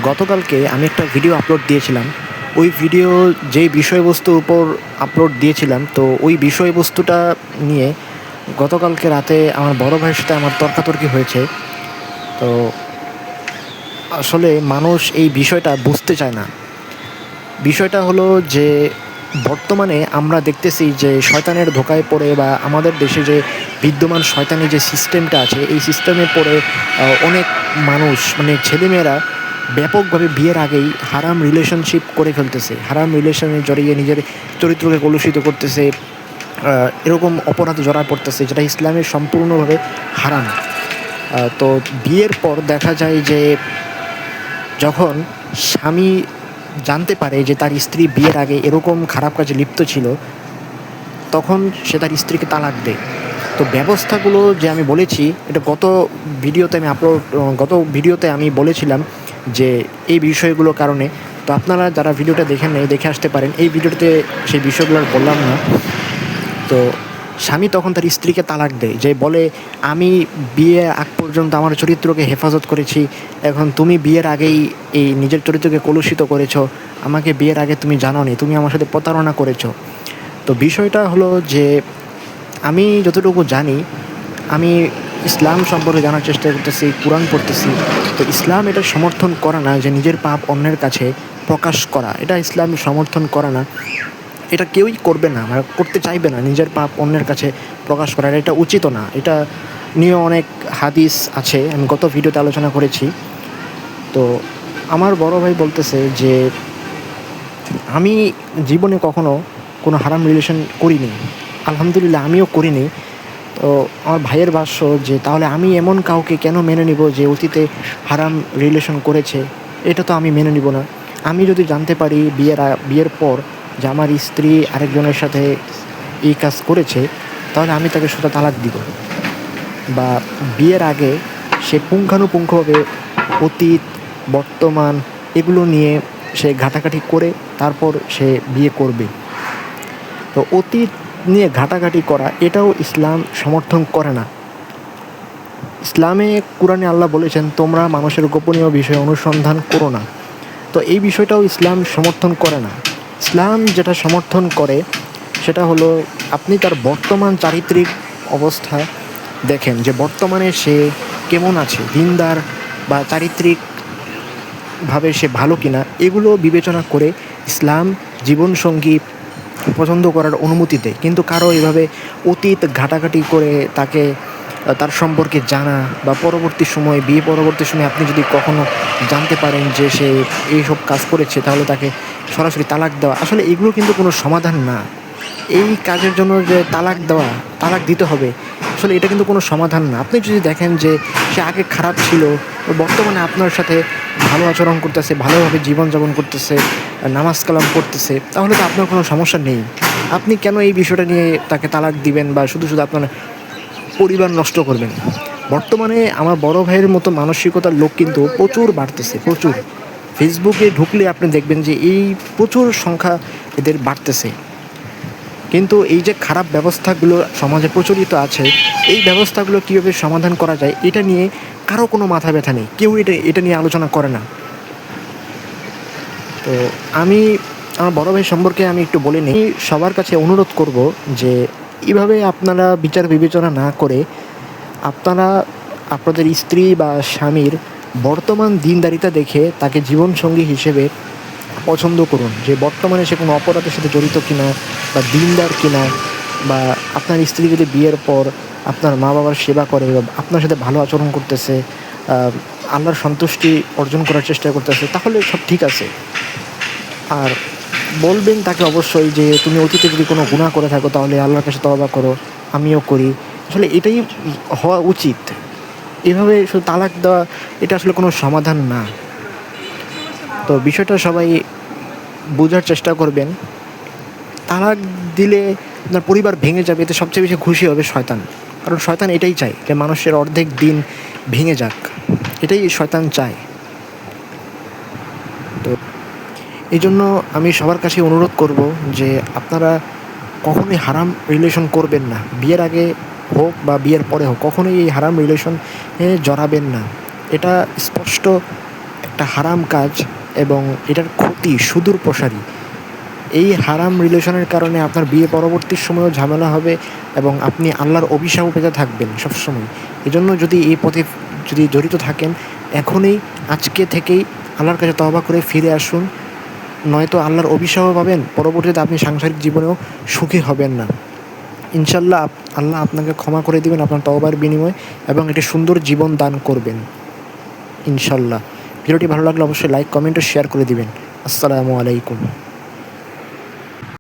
গতকালকে আমি একটা ভিডিও আপলোড দিয়েছিলাম। ওই ভিডিও যেই বিষয়বস্তুর উপর আপলোড দিয়েছিলাম, তো ওই বিষয়বস্তুটা নিয়ে গতকালকে রাতে আমার বড় ভাইয়ের সাথে আমার তর্কাতর্কি হয়েছে। তো আসলে মানুষ এই বিষয়টা বুঝতে চায় না। বিষয়টা হলো যে বর্তমানে আমরা দেখতেছি যে শয়তানের ধোঁকায় পড়ে বা আমাদের দেশে যে বিদ্যমান শয়তানি যে সিস্টেমটা আছে, এই সিস্টেমে পড়ে অনেক মানুষ মানে ছেলেমেয়েরা ব্যাপকভাবে বিয়ের আগেই হারাম রিলেশনশিপ করে ফেলতেছে, হারাম রিলেশনে জড়িয়ে নিজের চরিত্রকে কলুষিত করতেছে, এরকম অপরাধে জড়ায় পড়তেছে যেটা ইসলামের সম্পূর্ণভাবে হারাম। তো বিয়ের পর দেখা যায় যে যখন স্বামী জানতে পারে যে তার স্ত্রী বিয়ের আগে এরকম খারাপ কাজে লিপ্ত ছিল, তখন সে তার স্ত্রীকে তালাক দেয়। তো ব্যবস্থাগুলো যে আমি বলেছি, এটা গত ভিডিওতে আমি বলেছিলাম যে এই বিষয়গুলোর কারণে। তো আপনারা যারা ভিডিওটা দেখেন নাই, দেখে আসতে পারেন। এই ভিডিওতে সেই বিষয়গুলো আর বললাম না। তো স্বামী তখন তার স্ত্রীকে তালাক দেয়, যে বলে, আমি বিয়ে আগ পর্যন্ত আমার চরিত্রকে হেফাজত করেছি, এখন তুমি বিয়ের আগেই এই নিজের চরিত্রকে কলুষিত করেছো, আমাকে বিয়ের আগে তুমি জানোনি, তুমি আমার সাথে প্রতারণা করেছো। তো বিষয়টা হলো যে আমি যতটুকু জানি, আমি ইসলাম সম্পর্কে জানার চেষ্টা করতেছি, কোরআন পড়তেছি। তো ইসলাম এটা সমর্থন করে না যে নিজের পাপ অন্যের কাছে প্রকাশ করা, এটা ইসলাম সমর্থন করে না। এটা কেউই করবে না, মানে করতে চাইবে না, নিজের পাপ অন্যের কাছে প্রকাশ করা এটা উচিতও না। এটা নিয়ে অনেক হাদিস আছে, আমি গত ভিডিওতে আলোচনা করেছি। তো আমার বড় ভাই বলতেছে যে আমি জীবনে কখনো কোনো হারাম রিলেশন করিনি, আলহামদুলিল্লাহ আমিও করিনি। তো আমার ভাইয়ের ভাষ্য যে তাহলে আমি এমন কাউকে কেন মেনে নিব যে অতীতে হারাম রিলেশন করেছে? এটা তো আমি মেনে নিব না। আমি যদি জানতে পারি বিয়ের পর যে আমার স্ত্রী আরেকজনের সাথে এই কাজ করেছে, তাহলে আমি তাকে সোজা তালাক দিব। বা বিয়ের আগে সে পুঙ্খানুপুঙ্খভাবে অতীত, বর্তমান এগুলো নিয়ে সে ঘাটাঘাটি করে তারপর সে বিয়ে করবে। তো অতীত নিয়ে ঘাটাঘাটি করা এটাও ইসলাম সমর্থন করে না। ইসলামে, কোরআনে আল্লাহ বলেছেন, তোমরা মানুষের গোপনীয় বিষয় অনুসন্ধান করো না। তো এই বিষয়টাও ইসলাম সমর্থন করে না। ইসলাম যেটা সমর্থন করে সেটা হলো আপনি তার বর্তমান চারিত্রিক অবস্থা দেখেন, যে বর্তমানে সে কেমন আছে, দিনদার বা চারিত্রিকভাবে সে ভালো কিনা, এগুলো বিবেচনা করে ইসলাম জীবনসঙ্গী পছন্দ করার অনুমতি দেয়। কিন্তু কারো এভাবে অতীত ঘাটাঘাটি করে তাকে তার সম্পর্কে জানা, বা পরবর্তী সময়ে বিয়ে পরবর্তী সময়ে আপনি যদি কখনো জানতে পারেন যে সে এইসব কাজ করেছে, তাহলে তাকে সরাসরি তালাক দেওয়া, আসলে এগুলো কিন্তু কোনো সমাধান না। এই কাজের জন্য যে তালাক দিতে হবে, আসলে এটা কিন্তু কোনো সমাধান না। আপনি যদি দেখেন যে সে আগে খারাপ ছিল, বর্তমানে আপনার সাথে ভালো আচরণ করতেছে, ভালোভাবে জীবনযাপন করতেছে, নামাজ কালাম পড়তেছে, তাহলে তো আপনার কোনো সমস্যা নেই। আপনি কেন এই বিষয়টা নিয়ে তাকে তালাক দিবেন বা শুধু শুধু আপনার পরিবার নষ্ট করবেন? বর্তমানে আমার বড় ভাইয়ের মতো মানসিকতার লোক কিন্তু প্রচুর বাড়তেছে, প্রচুর। ফেসবুকে ঢুকলে আপনি দেখবেন যে এই প্রচুর সংখ্যা এদের বাড়তেছে। কিন্তু এই যে খারাপ ব্যবস্থাগুলো সমাজে প্রচলিত আছে, এই ব্যবস্থাগুলো কীভাবে সমাধান করা যায় এটা নিয়ে কারো কোনো মাথা ব্যথা নেই, কেউ এটা নিয়ে আলোচনা করে না। তো আমি আমার বড় ভাই সম্পর্কে আমি একটু বলে নিই। সবার কাছে অনুরোধ করব যে এভাবে আপনারা বিচার বিবেচনা না করে আপনারা আপনাদের স্ত্রী বা স্বামীর বর্তমান দিনদারিতা দেখে তাকে জীবনসঙ্গী হিসেবে পছন্দ করুন, যে বর্তমানে সে কোনো অপরাধের সাথে জড়িত কিনা, বা দিনদার কিনা, বা আপনার স্ত্রী যদি বিয়ের পর আপনার মা বাবার সেবা করে বা আপনার সাথে ভালো আচরণ করতেছে, আল্লাহর সন্তুষ্টি অর্জন করার চেষ্টা করতেছে, তাহলে সব ঠিক আছে। আর বলবেন তাকে অবশ্যই যে তুমি অতীতে যদি কোনো গুনাহ করে থাকো তাহলে আল্লাহর কাছে তওবা করো, আমিও করি। আসলে এটাই হওয়া উচিত। এভাবে শুধু তালাক দেওয়া এটা আসলে কোনো সমাধান না। তো বিষয়টা সবাই বোঝার চেষ্টা করবেন। তালাক দিলে আপনার পরিবার ভেঙে যাবে, এতে সবচেয়ে বেশি খুশি হবে শয়তান। কারণ শয়তান এটাই চায় যে মানুষের অর্ধেক দিন ভেঙে যাক, এটাই শয়তান চায়। তো এই জন্য আমি সবার কাছে অনুরোধ করব যে আপনারা কখনোই হারাম রিলেশন করবেন না। বিয়ের আগে হোক বা বিয়ের পরে হোক, কখনোই এই হারাম রিলেশনে জড়াবেন না। এটা স্পষ্ট একটা একটা হারাম কাজ এবং এটার ক্ষতি সুদূর প্রসারী। এই হারাম রিলেশনের কারণে আপনার বিয়ে পরবর্তী সময়েও ঝামেলা হবে এবং আপনি আল্লাহর অভিশাপও পেতে থাকবেন সবসময়। এজন্য যদি এই পথে যদি জড়িত থাকেন, এখনই আজকে থেকেই আল্লাহর কাছে তওবা করে ফিরে আসুন, নয়তো আল্লাহর অভিশাপও পাবেন, পরবর্তীতে আপনি সাংসারিক জীবনেও সুখী হবেন না। ইনশাআল্লাহ আল্লাহ আপনাকে ক্ষমা করে দিবেন আপনার তওবার বিনিময়ে এবং একটি সুন্দর জীবন দান করবেন ইনশাআল্লাহ। ভিডিওটি ভালো লাগলে অবশ্যই লাইক, কমেন্ট ও শেয়ার করে দিবেন। আসসালামু আলাইকুম।